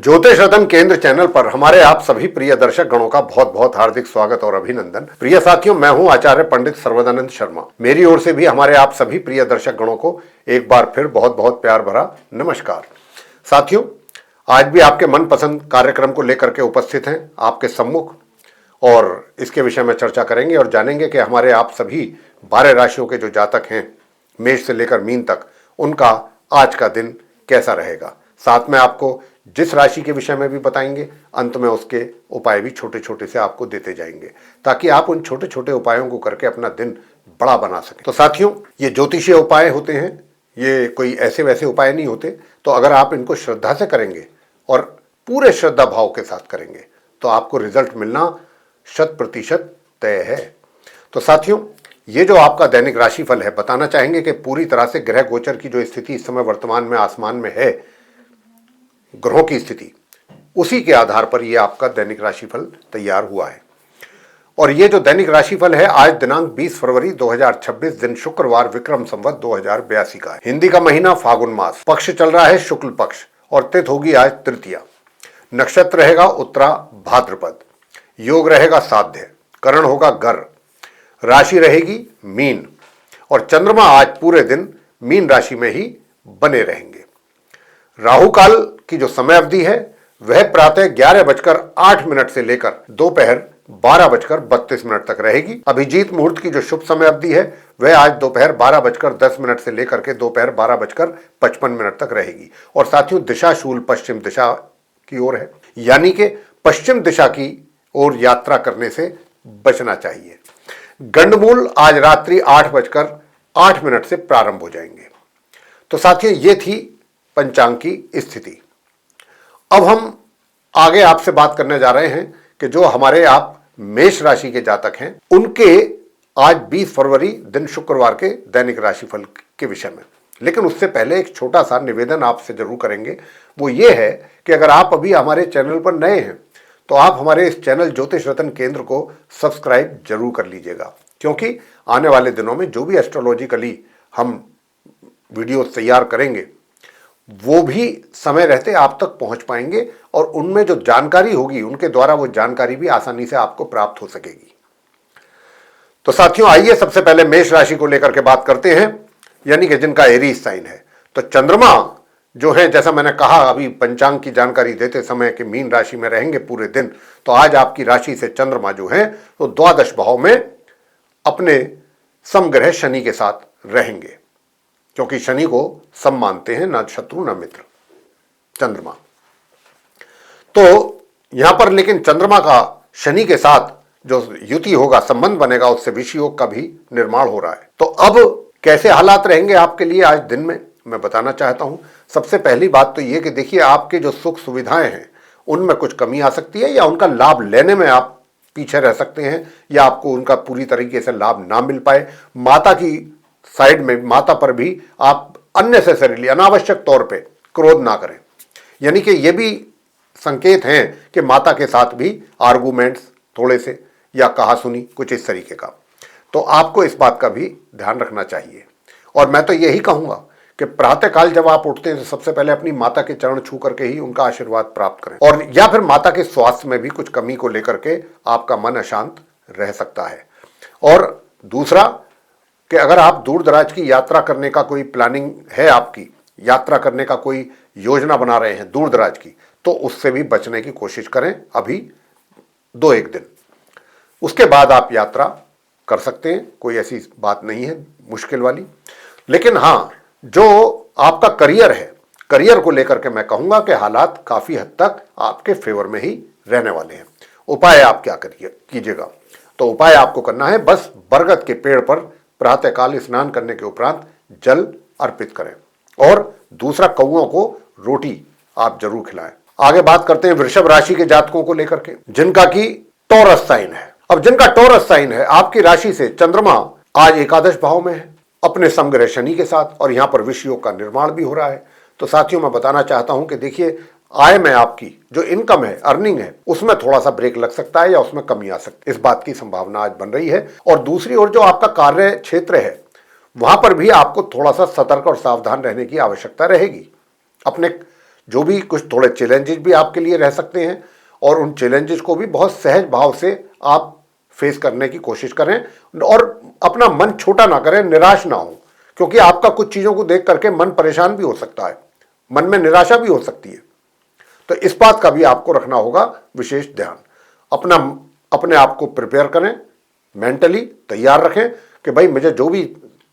ज्योतिष रतन केंद्र चैनल पर हमारे आप सभी प्रिय दर्शक गणों का बहुत बहुत हार्दिक स्वागत और अभिनंदन। प्रिय साथियों, मैं हूं आचार्य पंडित सर्वदानंद शर्मा। मेरी ओर से भी हमारे आप सभी प्रिय दर्शक गणों को एक बार फिर बहुत बहुत प्यार भरा नमस्कार। साथियों, आज भी आपके मनपसंद कार्यक्रम को लेकर के उपस्थित हैं आपके सम्मुख, और इसके विषय में चर्चा करेंगे और जानेंगे कि हमारे आप सभी 12 राशियों के जो जातक हैं, मेष से लेकर मीन तक, उनका आज का दिन कैसा रहेगा। साथ में आपको जिस राशि के विषय में भी बताएंगे, अंत में उसके उपाय भी छोटे छोटे से आपको देते जाएंगे, ताकि आप उन छोटे छोटे उपायों को करके अपना दिन बड़ा बना सकें। तो साथियों, ये ज्योतिषीय उपाय होते हैं, ये कोई ऐसे वैसे उपाय नहीं होते। तो अगर आप इनको श्रद्धा से करेंगे और पूरे श्रद्धा भाव के साथ करेंगे तो आपको रिजल्ट मिलना 100% तय है। तो साथियों, ये जो आपका दैनिक राशिफल है, बताना चाहेंगे कि पूरी तरह से ग्रह गोचर की जो स्थिति इस समय वर्तमान में आसमान में है, ग्रहों की स्थिति, उसी के आधार पर यह आपका दैनिक राशिफल तैयार हुआ है। और यह जो दैनिक राशिफल है आज दिनांक 20 फरवरी 2026 दिन शुक्रवार विक्रम संवत 2082 का है। हिंदी का महीना फागुन मास, पक्ष चल रहा है शुक्ल पक्ष और तिथि होगी आज तृतीया। नक्षत्र रहेगा उत्तरा भाद्रपद, योग रहेगा साध्य, करण होगा गर, राशि रहेगी मीन और चंद्रमा आज पूरे दिन मीन राशि में ही बने रहेंगे। राहु काल की जो समय अवधि है वह प्रातः 11:08 से लेकर दोपहर 12:32 तक रहेगी। अभिजीत मुहूर्त की जो शुभ समय अवधि है वह आज दोपहर 12:10 से लेकर के दोपहर 12:55 तक रहेगी। और साथियों, दिशा शूल पश्चिम दिशा की ओर है, यानी कि पश्चिम दिशा की ओर यात्रा करने से बचना चाहिए। गंडमूल आज रात्रि 8:08 से प्रारंभ हो जाएंगे। तो साथियों, ये थी पंचांग की स्थिति। अब हम आगे आपसे बात करने जा रहे हैं कि जो हमारे आप मेष राशि के जातक हैं, उनके आज 20 फरवरी दिन शुक्रवार के दैनिक राशिफल के विषय में। लेकिन उससे पहले एक छोटा सा निवेदन आपसे जरूर करेंगे। वो ये है कि अगर आप अभी हमारे चैनल पर नए हैं तो आप हमारे इस चैनल ज्योतिष रतन केंद्र को सब्सक्राइब जरूर कर लीजिएगा, क्योंकि आने वाले दिनों में जो भी एस्ट्रोलॉजिकली हम वीडियो तैयार करेंगे वो भी समय रहते आप तक पहुंच पाएंगे और उनमें जो जानकारी होगी उनके द्वारा वो जानकारी भी आसानी से आपको प्राप्त हो सकेगी। तो साथियों, आइए सबसे पहले मेष राशि को लेकर के बात करते हैं, यानी कि जिनका एरीज साइन है। तो चंद्रमा जो है, जैसा मैंने कहा अभी पंचांग की जानकारी देते समय कि मीन राशि में रहेंगे पूरे दिन, तो आज आपकी राशि से चंद्रमा जो है वो द्वादश भाव में अपने समग्रह शनि के साथ रहेंगे, क्योंकि शनि को सम मानते हैं, ना शत्रु ना मित्र चंद्रमा। तो यहां पर लेकिन चंद्रमा का शनि के साथ जो युति होगा, संबंध बनेगा, उससे विष योग का भी निर्माण हो रहा है। तो अब कैसे हालात रहेंगे आपके लिए आज दिन में, मैं बताना चाहता हूं। सबसे पहली बात तो यह कि देखिए, आपके जो सुख सुविधाएं हैं उनमें कुछ कमी आ सकती है, या उनका लाभ लेने में आप पीछे रह सकते हैं, या आपको उनका पूरी तरीके से लाभ ना मिल पाए। माता की साइड में, माता पर भी आप अननेसेसरीली, अनावश्यक तौर पे क्रोध ना करें, यानी कि ये भी संकेत हैं कि माता के साथ भी आर्गुमेंट्स थोड़े से या कहासुनी कुछ इस तरीके का, तो आपको इस बात का भी ध्यान रखना चाहिए। और मैं तो यही कहूंगा कि प्रातःकाल जब आप उठते हैं तो सबसे पहले अपनी माता के चरण छू करके ही उनका आशीर्वाद प्राप्त करें, और या फिर माता के स्वास्थ्य में भी कुछ कमी को लेकर के आपका मन अशांत रह सकता है। और दूसरा कि अगर आप दूर दराज की यात्रा करने का कोई प्लानिंग है, आपकी यात्रा करने का कोई योजना बना रहे हैं दूर दराज की, तो उससे भी बचने की कोशिश करें अभी 2-1 दिन। उसके बाद आप यात्रा कर सकते हैं, कोई ऐसी बात नहीं है मुश्किल वाली। लेकिन हाँ, जो आपका करियर है, करियर को लेकर के मैं कहूंगा कि हालात काफी हद तक आपके फेवर में ही रहने वाले हैं। उपाय आप क्या कीजिएगा, तो उपाय आपको करना है, बस बरगद के पेड़ पर प्रातःकाल स्नान करने के उपरांत जल अर्पित करें, और दूसरा, कौओं को रोटी आप जरूर खिलाएं। आगे बात करते हैं वृषभ राशि के जातकों को लेकर के, जिनका की टॉरस साइन है। अब जिनका टॉरस साइन है, आपकी राशि से चंद्रमा आज एकादश भाव में है अपने समग्रह शनि के साथ, और यहां पर विष योग का निर्माण भी हो रहा है। तो साथियों, मैं बताना चाहता हूं कि देखिए, आय में आपकी जो इनकम है, अर्निंग है, उसमें थोड़ा सा ब्रेक लग सकता है या उसमें कमी आ सकती है, इस बात की संभावना आज बन रही है। और दूसरी ओर जो आपका कार्य क्षेत्र है वहां पर भी आपको थोड़ा सा सतर्क और सावधान रहने की आवश्यकता रहेगी। अपने जो भी कुछ थोड़े चैलेंजेस भी आपके लिए रह सकते हैं और उन चैलेंजेस को भी बहुत सहज भाव से आप फेस करने की कोशिश करें और अपना मन छोटा ना करें, निराश ना हो, क्योंकि आपका कुछ चीज़ों को देख करके मन परेशान भी हो सकता है, मन में निराशा भी हो सकती है। तो इस बात का भी आपको रखना होगा विशेष ध्यान। अपने आप को प्रिपेयर करें, मेंटली तैयार रखें कि भाई मुझे जो भी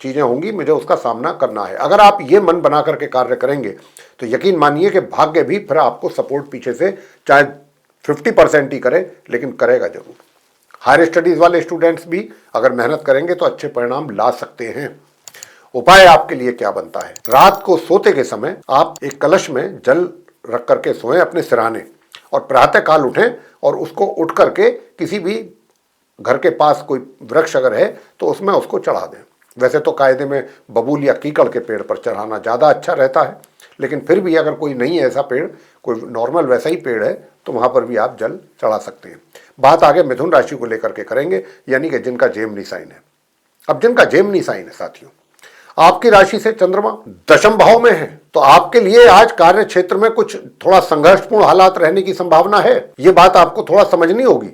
चीज़ें होंगी मुझे उसका सामना करना है। अगर आप ये मन बना करके कार्य करेंगे तो यकीन मानिए कि भाग्य भी फिर आपको सपोर्ट पीछे से चाहे 50% ही करे, लेकिन करेगा जरूर। हायर स्टडीज वाले स्टूडेंट्स भी अगर मेहनत करेंगे तो अच्छे परिणाम ला सकते हैं। उपाय आपके लिए क्या बनता है? रात को सोते के समय आप एक कलश में जल रख करके सोएं अपने सिरहाने, और प्रातः काल उठें और उसको उठ करके किसी भी घर के पास कोई वृक्ष अगर है तो उसमें उसको चढ़ा दें। वैसे तो कायदे में बबूल या कीकड़ के पेड़ पर चढ़ाना ज़्यादा अच्छा रहता है, लेकिन फिर भी अगर कोई नहीं है ऐसा पेड़, कोई नॉर्मल वैसा ही पेड़ है, तो वहाँ पर भी आप जल चढ़ा सकते हैं। बात आगे मिथुन राशि को लेकर के करेंगे, यानी कि जिनका जेमिनी साइन है। अब जिनका जेमिनी साइन है साथियों, आपकी राशि से चंद्रमा दशम भाव में है, तो आपके लिए आज कार्य क्षेत्र में कुछ थोड़ा संघर्षपूर्ण हालात रहने की संभावना है। ये बात आपको थोड़ा समझनी होगी।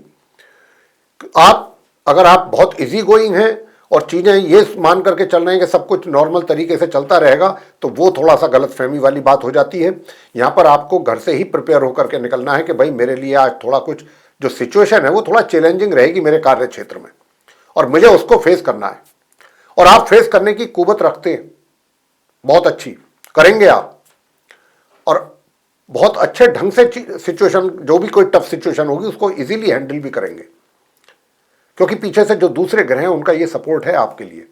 अगर आप बहुत इजी गोइंग हैं और चीजें ये मान करके चल रहे हैं कि सब कुछ नॉर्मल तरीके से चलता रहेगा, तो वो थोड़ा सा गलत फहमी वाली बात हो जाती है। यहां पर आपको घर से ही प्रिपेयर होकर के निकलना है कि भाई मेरे लिए आज थोड़ा कुछ जो सिचुएशन है वो थोड़ा चैलेंजिंग रहेगी मेरे कार्य क्षेत्र में, और मुझे उसको फेस करना है। और आप फेस करने की कुवत रखते हैं, बहुत अच्छी करेंगे आप, और बहुत अच्छे ढंग से सिचुएशन, जो भी कोई टफ सिचुएशन होगी उसको इजीली हैंडल भी करेंगे, क्योंकि पीछे से जो दूसरे ग्रह हैं उनका ये सपोर्ट है आपके लिए।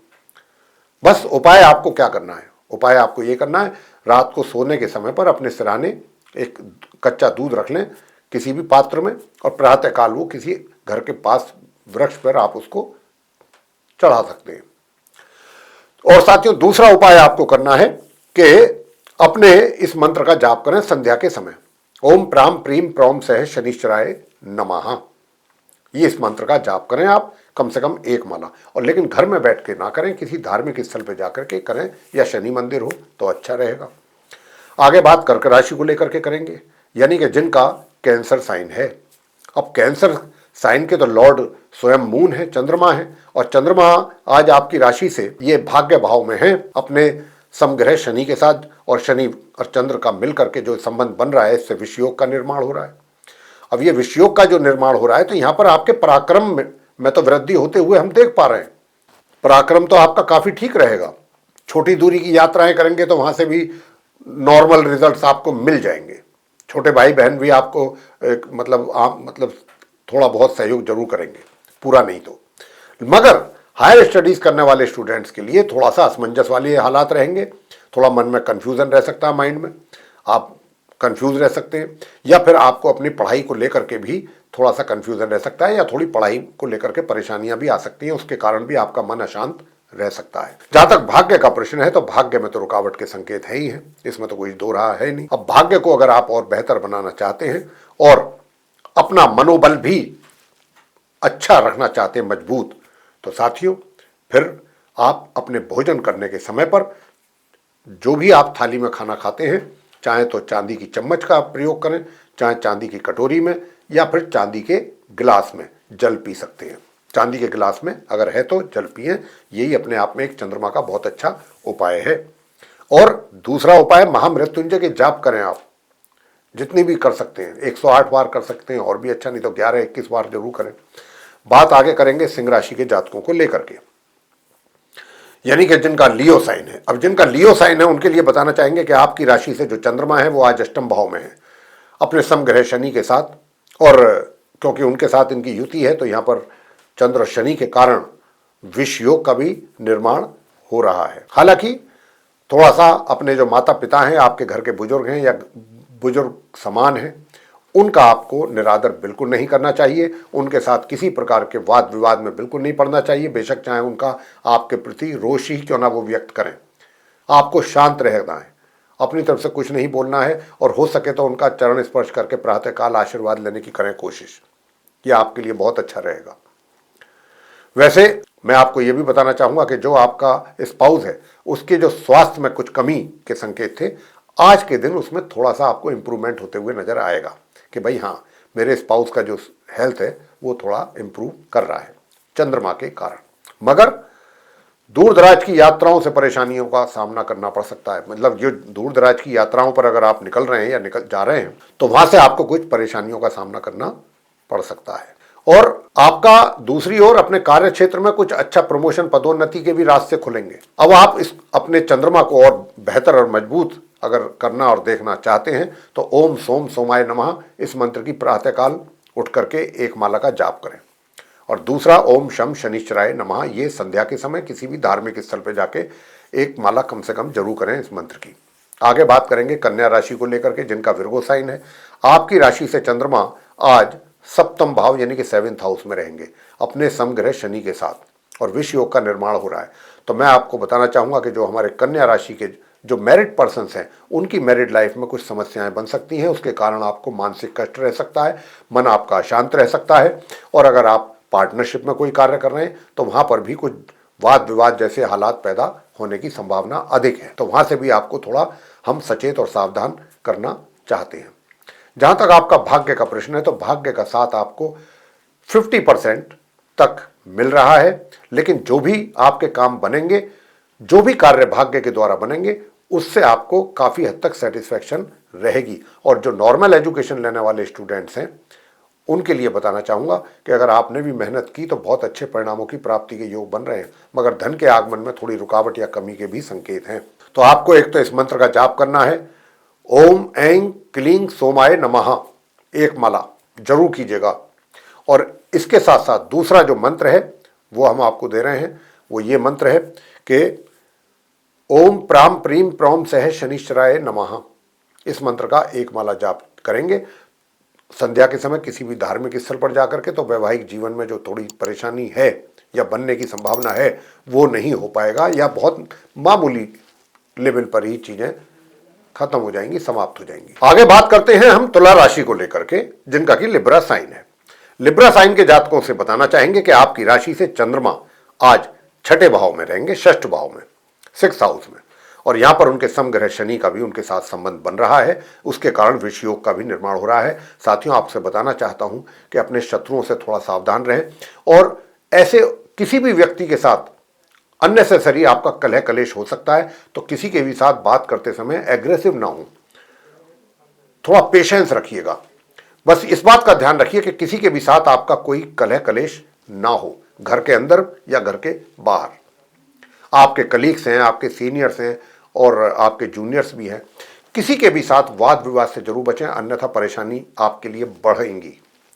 बस उपाय आपको क्या करना है? उपाय आपको ये करना है, रात को सोने के समय पर अपने सिरहाने एक कच्चा दूध रख लें किसी भी पात्र में, और प्रातः काल वो किसी घर के पास वृक्ष पर आप उसको चढ़ा सकते हैं। और साथियों, दूसरा उपाय आपको करना है कि अपने इस मंत्र का जाप करें संध्या के समय। ओम प्राम प्रीम प्रौम सह शनिश्चराय नमः। ये इस मंत्र का जाप करें आप कम से कम 1 माला, और लेकिन घर में बैठ के ना करें, किसी धार्मिक स्थल पर जाकर के करें, या शनि मंदिर हो तो अच्छा रहेगा। आगे बात कर्क राशि को लेकर के करेंगे, यानी कि जिनका कैंसर साइन है। अब कैंसर साइन के तो लॉर्ड स्वयं मून है, चंद्रमा है, और चंद्रमा आज आपकी राशि से ये भाग्य भाव में है अपने समग्रह शनि के साथ, और शनि और चंद्र का मिलकर के जो संबंध बन रहा है, इससे विषयोग का निर्माण हो रहा है। अब ये विषयोग का जो निर्माण हो रहा है, तो यहाँ पर आपके पराक्रम में तो वृद्धि होते हुए हम देख पा रहे हैं। पराक्रम तो आपका काफी ठीक रहेगा। छोटी दूरी की यात्राएं करेंगे तो वहां से भी नॉर्मल रिजल्ट्स आपको मिल जाएंगे। छोटे भाई बहन भी आपको मतलब थोड़ा बहुत सहयोग जरूर करेंगे, पूरा नहीं तो। मगर हायर स्टडीज करने वाले स्टूडेंट्स के लिए थोड़ा सा असमंजस वाले हालात रहेंगे। थोड़ा मन में कंफ्यूजन रह सकता है, माइंड में आप कंफ्यूज रह सकते हैं, या फिर आपको अपनी पढ़ाई को लेकर के भी थोड़ा सा कंफ्यूजन रह सकता है, या थोड़ी पढ़ाई को लेकर के परेशानियां भी आ सकती हैं। उसके कारण भी आपका मन अशांत रह सकता है। जहां तक भाग्य का प्रश्न है, तो भाग्य में तो रुकावट के संकेत है ही है, इसमें तो कोई दो राह है नहीं। अब भाग्य को अगर आप और बेहतर बनाना चाहते हैं और अपना मनोबल भी अच्छा रखना चाहते हैं, मजबूत, तो साथियों फिर आप अपने भोजन करने के समय पर जो भी आप थाली में खाना खाते हैं, चाहे तो चांदी की चम्मच का प्रयोग करें, चाहे चांदी की कटोरी में, या फिर चांदी के गिलास में जल पी सकते हैं। चांदी के गिलास में अगर है तो जल पिए। यही अपने आप में एक चंद्रमा का बहुत अच्छा उपाय है। और दूसरा उपाय, महामृत्युंजय के जाप करें आप, जितनी भी कर सकते हैं, 108 बार कर सकते हैं, और भी अच्छा, नहीं तो 11-21 बार जरूर करें। बात आगे करेंगे सिंह राशि के जातकों को लेकर के, यानी कि जिनका लियो साइन है। अब जिनका लियो साइन है उनके लिए बताना चाहेंगे कि आपकी राशि से जो चंद्रमा है वो आज अष्टम भाव में है अपने समग्रह शनि के साथ, और क्योंकि उनके साथ इनकी युति है, तो यहाँ पर चंद्र शनि के कारण विष योग का भी निर्माण हो रहा है। हालांकि थोड़ा सा अपने जो माता पिता हैं, आपके घर के बुजुर्ग हैं या बुजुर्ग समान हैं, उनका आपको निरादर बिल्कुल नहीं करना चाहिए। उनके साथ किसी प्रकार के वाद विवाद में बिल्कुल नहीं पड़ना चाहिए, बेशक चाहे उनका आपके प्रति रोष ही क्यों ना वो व्यक्त करें। आपको शांत रहना है, अपनी तरफ से कुछ नहीं बोलना है, और हो सके तो उनका चरण स्पर्श करके प्रातःकाल आशीर्वाद लेने की करें कोशिश। यह आपके लिए बहुत अच्छा रहेगा। वैसे मैं आपको यह भी बताना चाहूंगा कि जो आपका स्पाउस है उसके जो स्वास्थ्य में कुछ कमी के संकेत थे, आज के दिन उसमें थोड़ा सा आपको इंप्रूवमेंट होते हुए नजर आएगा कि भाई हाँ, मेरे स्पाउस का जो हेल्थ है वो थोड़ा इंप्रूव कर रहा है चंद्रमा के कारण। मगर दूर दराज की यात्राओं से परेशानियों का सामना करना पड़ सकता है। मतलब जो दूर दराज की यात्राओं पर अगर आप निकल रहे हैं या निकल जा रहे हैं तो वहां से आपको कुछ परेशानियों का सामना करना पड़ सकता है। और आपका दूसरी ओर अपने कार्य क्षेत्र में कुछ अच्छा प्रमोशन पदोन्नति के भी रास्ते खुलेंगे। अब आप इस अपने चंद्रमा को और बेहतर और मजबूत अगर करना और देखना चाहते हैं तो ओम सोम सोमाय नमः इस मंत्र की प्रातःकाल उठ करके एक माला का जाप करें। और दूसरा ओम शम शनिश्चराय नमः, ये संध्या के समय किसी भी धार्मिक स्थल पर जाके एक माला कम से कम जरूर करें इस मंत्र की। आगे बात करेंगे कन्या राशि को लेकर के, जिनका विर्गो साइन है। आपकी राशि से चंद्रमा आज सप्तम भाव यानी कि 7th हाउस में रहेंगे अपने समग्रह शनि के साथ और विष योग का निर्माण हो रहा है। तो मैं आपको बताना चाहूंगा कि जो हमारे कन्या राशि के जो मैरिड पर्सन्स हैं उनकी मैरिड लाइफ में कुछ समस्याएं बन सकती हैं। उसके कारण आपको मानसिक कष्ट रह सकता है, मन आपका अशांत रह सकता है। और अगर आप पार्टनरशिप में कोई कार्य कर रहे हैं तो वहां पर भी कुछ वाद विवाद जैसे हालात पैदा होने की संभावना अधिक है। तो वहां से भी आपको थोड़ा हम सचेत और सावधान करना चाहते हैं। जहां तक आपका भाग्य का प्रश्न है तो भाग्य का साथ आपको 50% तक मिल रहा है। लेकिन जो भी आपके काम बनेंगे, जो भी कार्य भाग्य के द्वारा बनेंगे, उससे आपको काफी हद तक सेटिस्फैक्शन रहेगी। और जो नॉर्मल एजुकेशन लेने वाले स्टूडेंट्स हैं उनके लिए बताना चाहूंगा कि अगर आपने भी मेहनत की तो बहुत अच्छे परिणामों की प्राप्ति के योग बन रहे हैं, मगर धन के आगमन में थोड़ी रुकावट या कमी के भी संकेत हैं। तो आपको एक तो इस मंत्र का जाप करना है, ओम ऐं क्लीं सोमाय नमः, एक माला जरूर कीजिएगा। और इसके साथ साथ दूसरा जो मंत्र है वो हम आपको दे रहे हैं, वो ये मंत्र है कि ओम प्राम प्रीम प्रौम सह शनिश्चराय नमः। इस मंत्र का एक माला जाप करेंगे संध्या के समय किसी भी धार्मिक स्थल पर जाकर के, तो वैवाहिक जीवन में जो थोड़ी परेशानी है या बनने की संभावना है वो नहीं हो पाएगा, या बहुत मामूली लेवल पर ही चीजें खत्म हो जाएंगी, समाप्त हो जाएंगी। आगे बात करते हैं हम तुला राशि को लेकर के, जिनका कि लिब्रा साइन है। लिब्रा साइन के जातकों से बताना चाहेंगे कि आपकी राशि से चंद्रमा आज 6ठे भाव में रहेंगे, 6th भाव में, 6th हाउस में। और यहां पर उनके समग्रह शनि का भी उनके साथ संबंध बन रहा है, उसके कारण विष योग का भी निर्माण हो रहा है। साथियों, आपसे बताना चाहता हूं कि अपने शत्रुओं से थोड़ा सावधान रहें और ऐसे किसी भी व्यक्ति के साथ अननेसेसरी आपका कलह कलेश हो सकता है। तो किसी के भी साथ बात करते समय एग्रेसिव ना हो, थोड़ा पेशेंस रखिएगा। बस इस बात का ध्यान रखिए कि किसी के भी साथ आपका कोई कलह कलेश ना हो, घर के अंदर या घर के बाहर। आपके कलीग्स हैं, आपके सीनियर्स हैं और आपके जूनियर्स भी हैं, किसी के भी साथ वाद विवाद से जरूर बचें, अन्यथा परेशानी आपके लिए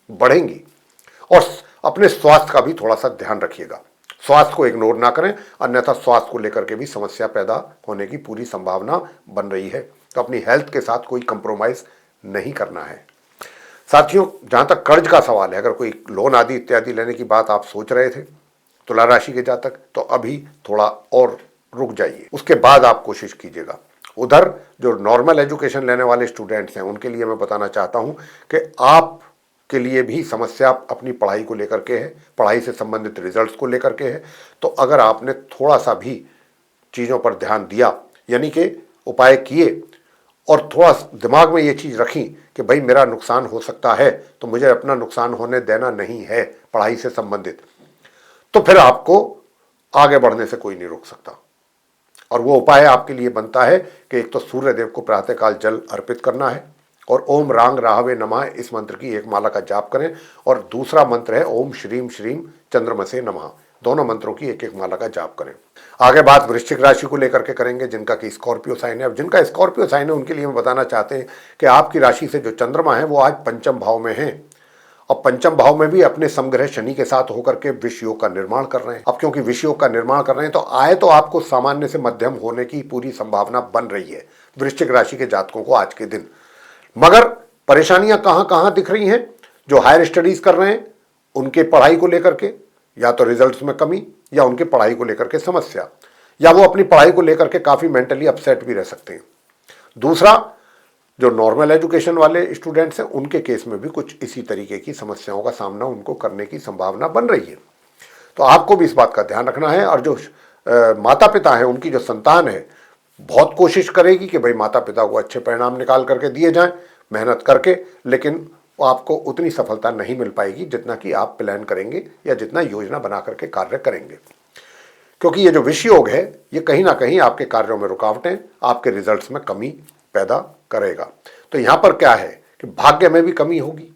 बढ़ेंगी। और अपने स्वास्थ्य का भी थोड़ा सा ध्यान रखिएगा, स्वास्थ्य को इग्नोर ना करें, अन्यथा स्वास्थ्य को लेकर के भी समस्या पैदा होने की पूरी संभावना बन रही है। तो अपनी हेल्थ के साथ कोई कंप्रोमाइज नहीं करना है। साथियों, जहां तक कर्ज का सवाल है, अगर कोई लोन आदि इत्यादि लेने की बात आप सोच रहे थे तुला राशि के जातक, तो अभी थोड़ा और रुक जाइए, उसके बाद आप कोशिश कीजिएगा। उधर जो नॉर्मल एजुकेशन लेने वाले स्टूडेंट्स हैं उनके लिए मैं बताना चाहता हूं कि आप के लिए भी समस्या अपनी पढ़ाई को लेकर के है, पढ़ाई से संबंधित रिजल्ट्स को लेकर के है। तो अगर आपने थोड़ा सा भी चीज़ों पर ध्यान दिया, यानी कि उपाय किए और थोड़ा दिमाग में ये चीज़ रखी कि भाई मेरा नुकसान हो सकता है, तो मुझे अपना नुकसान होने देना नहीं है पढ़ाई से संबंधित, तो फिर आपको आगे बढ़ने से कोई नहीं रोक सकता। और वो उपाय आपके लिए बनता है कि एक तो सूर्य देव को प्रातःकाल जल अर्पित करना है और ओम रांग राहवे नमः इस मंत्र की एक माला का जाप करें। और दूसरा मंत्र है ओम श्रीम श्रीम चंद्रमसे नमः, दोनों मंत्रों की एक एक माला का जाप करें। आगे बात वृश्चिक राशि को लेकर के करेंगे, जिनका कि स्कॉर्पियो साइन है। अब जिनका स्कॉर्पियो साइन है उनके लिए हम बताना चाहते हैं कि आपकी राशि से जो चंद्रमा है वो आज 5th भाव में है। अब 5th भाव में भी अपने समग्रह शनि के साथ होकर के विष योग का निर्माण कर रहे हैं। अब क्योंकि विष योग का निर्माण कर रहे हैं तो आय तो आपको सामान्य से मध्यम होने की पूरी संभावना बन रही है वृश्चिक राशि के जातकों को आज के दिन। मगर परेशानियां कहां कहां दिख रही हैं? जो हायर स्टडीज कर रहे हैं उनके पढ़ाई को लेकर के या तो रिजल्ट्स में कमी, या उनके पढ़ाई को लेकर के समस्या, या वो अपनी पढ़ाई को लेकर के काफी मेंटली अपसेट भी रह सकते हैं। दूसरा, जो नॉर्मल एजुकेशन वाले स्टूडेंट्स हैं उनके केस में भी कुछ इसी तरीके की समस्याओं का सामना उनको करने की संभावना बन रही है। तो आपको भी इस बात का ध्यान रखना है। और जो माता पिता हैं उनकी जो संतान है बहुत कोशिश करेगी कि भाई माता पिता को अच्छे परिणाम निकाल करके दिए जाएं मेहनत करके, लेकिन आपको उतनी सफलता नहीं मिल पाएगी जितना कि आप प्लान करेंगे या जितना योजना बना करके कार्य करेंगे। क्योंकि ये जो विष योग है ये कहीं ना कहीं आपके कार्यों में रुकावटें, आपके रिजल्ट्स में कमी पैदा करेगा। तो यहां पर क्या है कि भाग्य में भी कमी होगी।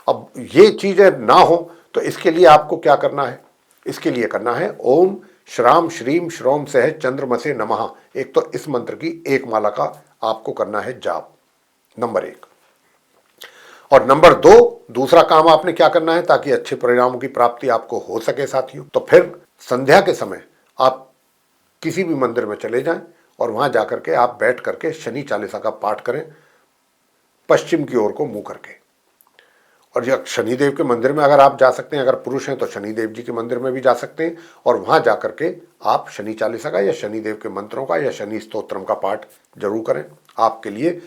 अब ये चीजें ना हो तो इसके लिए आपको क्या करना है? इसके लिए करना है ओम श्राम श्रीम श्रोम सह चंद्रमसे नमः। एक तो इस मंत्र की एक माला का आपको करना है जाप, नंबर 1। और नंबर 2, दूसरा काम आपने क्या करना है ताकि अच्छे परिणामों की प्राप्ति आपको हो सके साथियों, तो फिर संध्या के समय आप किसी भी मंदिर में चले जाएं और वहां जाकर के आप बैठ करके शनि चालीसा का पाठ करें, पश्चिम की ओर को मुंह करके। और यह शनिदेव के मंदिर में अगर आप जा सकते हैं, अगर पुरुष हैं तो शनिदेव जी के मंदिर में भी जा सकते हैं, और वहां जाकर के आप शनि चालीसा का या शनिदेव के मंत्रों का या शनि स्तोत्रम का पाठ जरूर करें। आपके लिए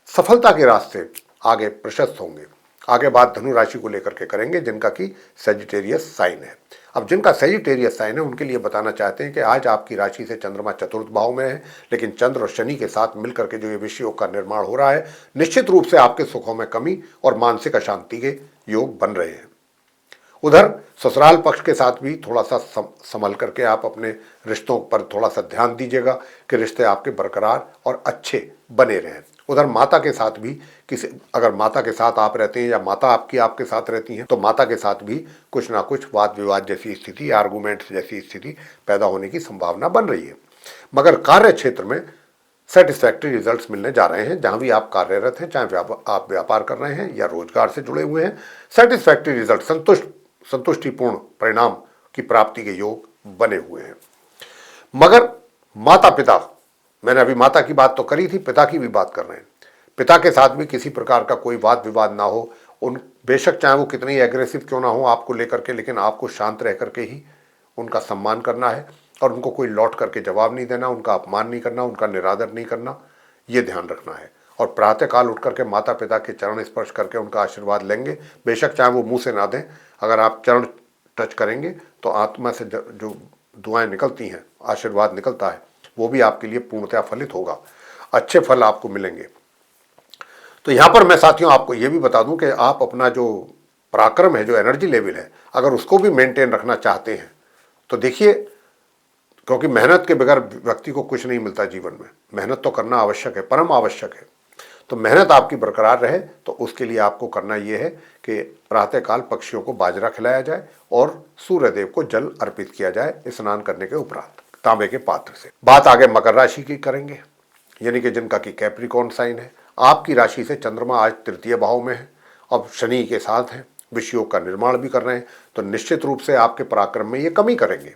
सफलता के रास्ते आगे प्रशस्त होंगे। आगे बात धनु राशि को लेकर के करेंगे जिनका कि सेजिटेरियस साइन है। अब जिनका सेजिटेरियस साइन है उनके लिए बताना चाहते हैं कि आज आपकी राशि से चंद्रमा चतुर्थ भाव में है, लेकिन चंद्र और शनि के साथ मिलकर के जो ये विषय योग का निर्माण हो रहा है, निश्चित रूप से आपके सुखों में कमी और मानसिक अशांति के योग बन रहे हैं। उधर ससुराल पक्ष के साथ भी थोड़ा सा संभल करके आप अपने रिश्तों पर थोड़ा सा ध्यान दीजिएगा कि रिश्ते आपके बरकरार और अच्छे बने रहें। उधर माता के साथ भी अगर माता के साथ आप रहते हैं या माता आपके साथ रहती हैं तो माता के साथ भी कुछ ना कुछ वाद विवाद जैसी स्थिति, आर्गूमेंट्स जैसी स्थिति पैदा होने की संभावना बन रही है। मगर कार्य क्षेत्र में सेटिस्फैक्ट्री रिजल्ट्स मिलने जा रहे हैं। जहां भी आप कार्यरत हैं, चाहे आप व्यापार कर रहे हैं या रोजगार से जुड़े हुए हैं, सेटिस्फैक्ट्री रिजल्ट, संतुष्टिपूर्ण परिणाम की प्राप्ति के योग बने हुए हैं। मगर माता पिता, मैंने अभी माता की बात तो करी थी, पिता की भी बात कर रहे हैं। पिता के साथ भी किसी प्रकार का कोई वाद विवाद ना हो। उन बेशक चाहे वो कितनी एग्रेसिव क्यों ना हो आपको लेकर के, लेकिन आपको शांत रह करके ही उनका सम्मान करना है और उनको कोई लौट करके जवाब नहीं देना, उनका अपमान नहीं करना, उनका निरादर नहीं करना, ये ध्यान रखना है। और प्रातःकाल उठ करके माता पिता के चरण स्पर्श करके उनका आशीर्वाद लेंगे। बेशक चाहे वो मुंह से ना दें, अगर आप चरण टच करेंगे तो आत्मा से जो दुआएं निकलती हैं, आशीर्वाद निकलता है, वो भी आपके लिए पूर्णतः फलित होगा, अच्छे फल आपको मिलेंगे। तो यहां पर मैं साथियों आपको यह भी बता दूं कि आप अपना जो पराक्रम है, जो एनर्जी लेवल है, अगर उसको भी मेंटेन रखना चाहते हैं तो देखिए, क्योंकि मेहनत के बगैर व्यक्ति को कुछ नहीं मिलता जीवन में। मेहनत तो करना आवश्यक है, परम आवश्यक है। तो मेहनत आपकी बरकरार रहे तो उसके लिए आपको करना यह है कि प्रातःकाल पक्षियों को बाजरा खिलाया जाए और सूर्यदेव को जल अर्पित किया जाए स्नान करने के उपरांत तांबे के पात्र से। बात आगे मकर राशि की करेंगे, यानी कि जिनका कि कैप्रिकॉर्न साइन है। आपकी राशि से चंद्रमा आज तृतीय भाव में है, अब शनि के साथ हैं, विषय योग का निर्माण भी कर रहे हैं, तो निश्चित रूप से आपके पराक्रम में ये कमी करेंगे।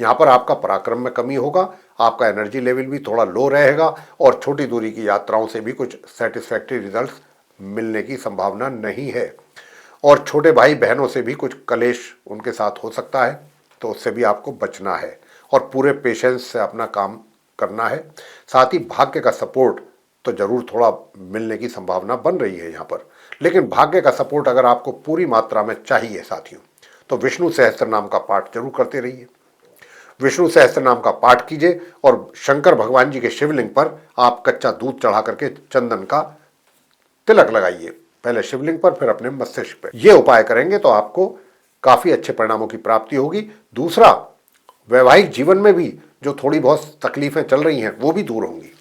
यहाँ पर आपका पराक्रम में कमी होगा, आपका एनर्जी लेवल भी थोड़ा लो रहेगा और छोटी दूरी की यात्राओं से भी कुछ सेटिस्फैक्ट्री रिजल्ट्स मिलने की संभावना नहीं है। और छोटे भाई बहनों से भी कुछ कलेश उनके साथ हो सकता है, तो उससे भी आपको बचना है और पूरे पेशेंस से अपना काम करना है। साथ ही भाग्य का सपोर्ट तो जरूर थोड़ा मिलने की संभावना बन रही है यहाँ पर, लेकिन भाग्य का सपोर्ट अगर आपको पूरी मात्रा में चाहिए साथियों, तो विष्णु सहस्त्र नाम का पाठ जरूर करते रहिए। विष्णु सहस्त्र नाम का पाठ कीजिए और शंकर भगवान जी के शिवलिंग पर आप कच्चा दूध चढ़ा करके चंदन का तिलक लगाइए, पहले शिवलिंग पर फिर अपने मस्तिष्क पर। यह उपाय करेंगे तो आपको काफी अच्छे परिणामों की प्राप्ति होगी। दूसरा, वैवाहिक जीवन में भी जो थोड़ी बहुत तकलीफें चल रही हैं वो भी दूर होंगी।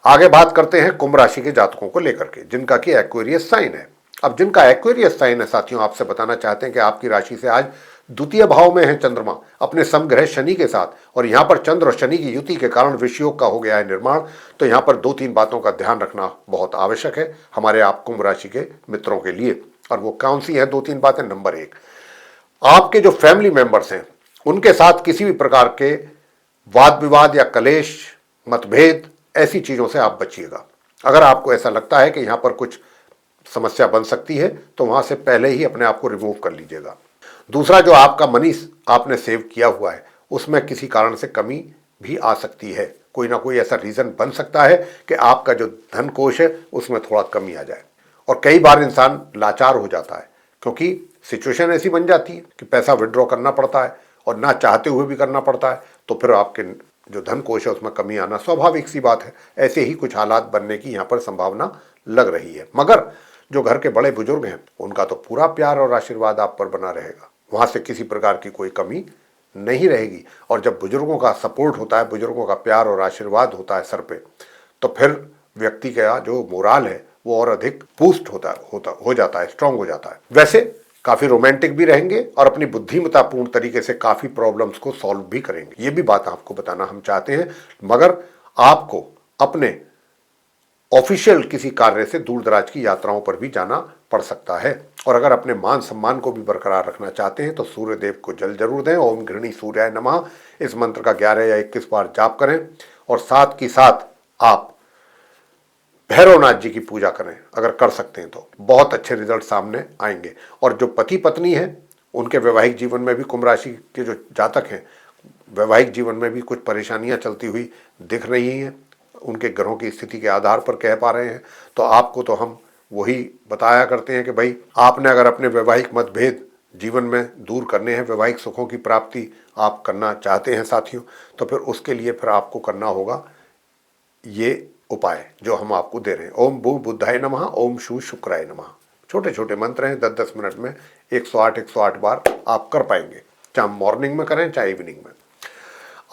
आगे बात करते हैं कुंभ राशि के जातकों को लेकर के, जिनका कि एक्वेरियस साइन है। अब जिनका एक्वेरियस साइन है साथियों, आपसे बताना चाहते हैं कि आपकी राशि से आज द्वितीय भाव में है चंद्रमा अपने समग्रह शनि के साथ, और यहां पर चंद्र और शनि की युति के कारण विषयोग का हो गया है निर्माण। तो यहां पर 2-3 बातों का ध्यान रखना बहुत आवश्यक है हमारे आप कुंभ राशि के मित्रों के लिए। और वो कौन सी है 2-3 बातें? नंबर 1, आपके जो फैमिली मेंबर्स हैं उनके साथ किसी भी प्रकार के वाद विवाद या कलेश, मतभेद, ऐसी चीजों से आप बचिएगा। अगर आपको ऐसा लगता है कि यहां पर कुछ समस्या बन सकती है तो वहां से पहले ही अपने आप को रिमूव कर लीजिएगा। दूसरा, जो आपका मनी आपने सेव किया हुआ है उसमें किसी कारण से कमी भी आ सकती है। कोई ना कोई ऐसा रीजन बन सकता है कि आपका जो धन कोष है उसमें थोड़ा कमी आ जाए। और कई बार इंसान लाचार हो जाता है क्योंकि सिचुएशन ऐसी बन जाती है कि पैसा विड्रॉ करना पड़ता है और ना चाहते हुए भी करना पड़ता है, तो फिर आपके जो धन कोश है उसमें कमी आना स्वाभाविक सी बात है। ऐसे ही कुछ हालात बनने की यहाँ पर संभावना लग रही है। मगर जो घर के बड़े बुजुर्ग हैं उनका तो पूरा प्यार और आशीर्वाद आप पर बना रहेगा, वहां से किसी प्रकार की कोई कमी नहीं रहेगी। और जब बुजुर्गों का सपोर्ट होता है, बुजुर्गों का प्यार और आशीर्वाद होता है सर पे, तो फिर व्यक्ति का जो मोराल है वो और अधिक बूस्ट हो जाता है, स्ट्रांग हो जाता है। वैसे काफी रोमांटिक भी रहेंगे और अपनी बुद्धिमत्तापूर्ण तरीके से काफी प्रॉब्लम्स को सॉल्व भी करेंगे। ये भी बात आपको बताना हम चाहते हैं। मगर आपको अपने ऑफिशियल किसी कार्य से दूर दराज की यात्राओं पर भी जाना पड़ सकता है। और अगर अपने मान सम्मान को भी बरकरार रखना चाहते हैं तो सूर्य देव को जल जरूर दें। ओम गृहिणी सूर्याय नमः इस मंत्र का 11 या 21 बार जाप करें और साथ ही साथ आप भैरवनाथ जी की पूजा करें। अगर कर सकते हैं तो बहुत अच्छे रिजल्ट सामने आएंगे। और जो पति पत्नी है उनके वैवाहिक जीवन में भी कुंभ राशि के जो जातक हैं, वैवाहिक जीवन में भी कुछ परेशानियां चलती हुई दिख रही हैं, उनके ग्रहों की स्थिति के आधार पर कह पा रहे हैं। तो आपको तो हम वही बताया करते हैं कि भाई आपने अगर अपने वैवाहिक मतभेद जीवन में दूर करने हैं, वैवाहिक सुखों की प्राप्ति आप करना चाहते हैं साथियों, तो फिर उसके लिए फिर आपको करना होगा ये उपाय जो हम आपको दे रहे हैं। ओम भू बुद्धाय नमः, ओम शू शुक्राय नमः। छोटे छोटे मंत्र हैं, 10-10 मिनट में 108 बार आप कर पाएंगे, चाहे मॉर्निंग में करें चाहे इवनिंग में।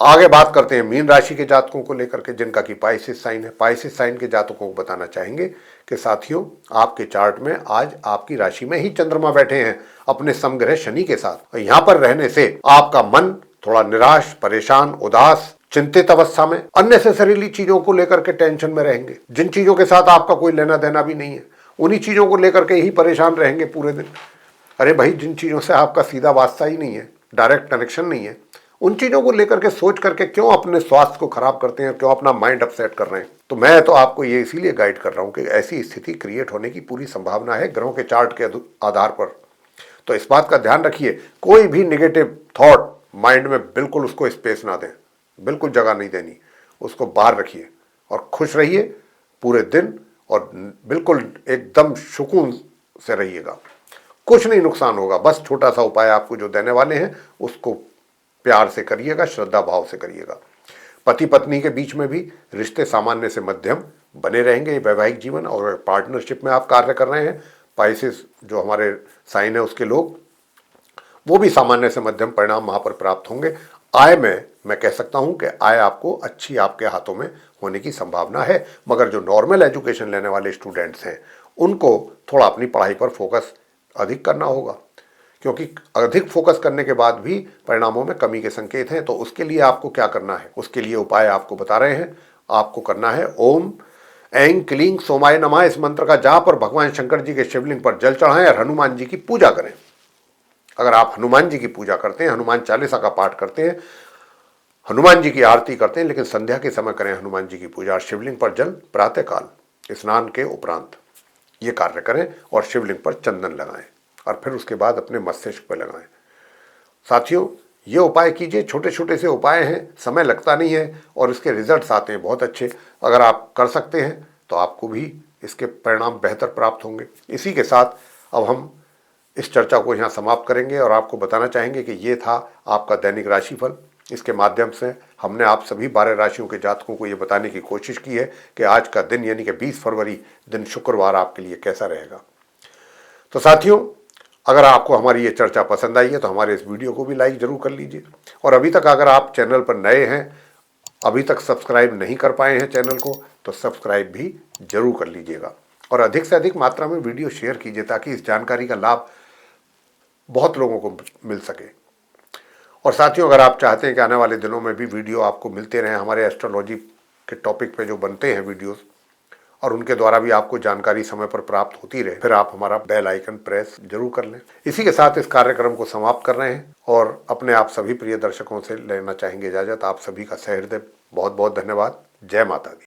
आगे बात करते हैं मीन राशि के जातकों को लेकर के, जिनका कि पाइसेस साइन है। पाइसेस साइन के जातकों को बताना चाहेंगे कि साथियों आपके चार्ट में आज आपकी राशि में ही चंद्रमा बैठे हैं अपने समग्रह शनि के साथ। यहाँ पर रहने से आपका मन थोड़ा निराश, परेशान, उदास, चिंतित अवस्था में, अननेसेसरीली चीजों को लेकर के टेंशन में रहेंगे। जिन चीजों के साथ आपका कोई लेना देना भी नहीं है उन्हीं चीजों को लेकर के ही परेशान रहेंगे पूरे दिन। अरे भाई, जिन चीजों से आपका सीधा वास्ता ही नहीं है, डायरेक्ट कनेक्शन नहीं है, उन चीजों को लेकर के सोच करके क्यों अपने स्वास्थ्य को खराब करते हैं, क्यों अपना माइंड अपसेट कर रहे हैं। तो मैं तो आपको ये इसीलिए गाइड कर रहा हूं कि ऐसी स्थिति क्रिएट होने की पूरी संभावना है ग्रहों के चार्ट के आधार पर। तो इस बात का ध्यान रखिए, कोई भी निगेटिव थॉट माइंड में बिल्कुल उसको स्पेस ना दें, बिल्कुल जगह नहीं देनी, उसको बाहर रखिए और खुश रहिए पूरे दिन और बिल्कुल एकदम सुकून से रहिएगा। कुछ नहीं नुकसान होगा। बस छोटा सा उपाय आपको जो देने वाले हैं उसको प्यार से करिएगा, श्रद्धा भाव से करिएगा। पति पत्नी के बीच में भी रिश्ते सामान्य से मध्यम बने रहेंगे। वैवाहिक जीवन और पार्टनरशिप में आप कार्य कर रहे हैं, पाइसेस जो हमारे साइन है उसके लोग, वो भी सामान्य से मध्यम परिणाम वहां पर प्राप्त होंगे। आय में मैं कह सकता हूं कि आय आपको अच्छी आपके हाथों में होने की संभावना है। मगर जो नॉर्मल एजुकेशन लेने वाले स्टूडेंट्स हैं उनको थोड़ा अपनी पढ़ाई पर फोकस अधिक करना होगा, क्योंकि अधिक फोकस करने के बाद भी परिणामों में कमी के संकेत हैं। तो उसके लिए आपको क्या करना है, उसके लिए उपाय आपको बता रहे हैं। आपको करना है ओम ऐं क्लीं सोमाय नमः इस मंत्र का जाप और भगवान शंकर जी के शिवलिंग पर जल चढ़ाएं और हनुमान जी की पूजा करें। अगर आप हनुमान जी की पूजा करते हैं, हनुमान चालीसा का पाठ करते हैं, हनुमान जी की आरती करते हैं, लेकिन संध्या के समय करें हनुमान जी की पूजा और शिवलिंग पर जल प्रातःकाल स्नान के उपरांत ये कार्य करें और शिवलिंग पर चंदन लगाएं और फिर उसके बाद अपने मस्तिष्क पर लगाएं। साथियों, ये उपाय कीजिए, छोटे छोटे से उपाय हैं, समय लगता नहीं है और इसके रिजल्ट्स आते हैं बहुत अच्छे। अगर आप कर सकते हैं तो आपको भी इसके परिणाम बेहतर प्राप्त होंगे। इसी के साथ अब हम इस चर्चा को यहाँ समाप्त करेंगे और आपको बताना चाहेंगे कि ये था आपका दैनिक राशिफल। इसके माध्यम से हमने आप सभी 12 राशियों के जातकों को ये बताने की कोशिश की है कि आज का दिन यानी कि 20 फरवरी दिन शुक्रवार आपके लिए कैसा रहेगा। तो साथियों, अगर आपको हमारी ये चर्चा पसंद आई है तो हमारे इस वीडियो को भी लाइक जरूर कर लीजिए। और अभी तक अगर आप चैनल पर नए हैं, अभी तक सब्सक्राइब नहीं कर पाए हैं चैनल को, तो सब्सक्राइब भी जरूर कर लीजिएगा और अधिक से अधिक मात्रा में वीडियो शेयर कीजिए ताकि इस जानकारी का लाभ बहुत लोगों को मिल सके। और साथियों, अगर आप चाहते हैं कि आने वाले दिनों में भी वीडियो आपको मिलते रहें हमारे एस्ट्रोलॉजी के टॉपिक पे जो बनते हैं वीडियोस, और उनके द्वारा भी आपको जानकारी समय पर प्राप्त होती रहे, फिर आप हमारा बेल आइकन प्रेस जरूर कर लें। इसी के साथ इस कार्यक्रम को समाप्त कर रहे हैं और अपने आप सभी प्रिय दर्शकों से लेना चाहेंगे इजाजत। आप सभी का सहृदय बहुत बहुत धन्यवाद। जय माता दी।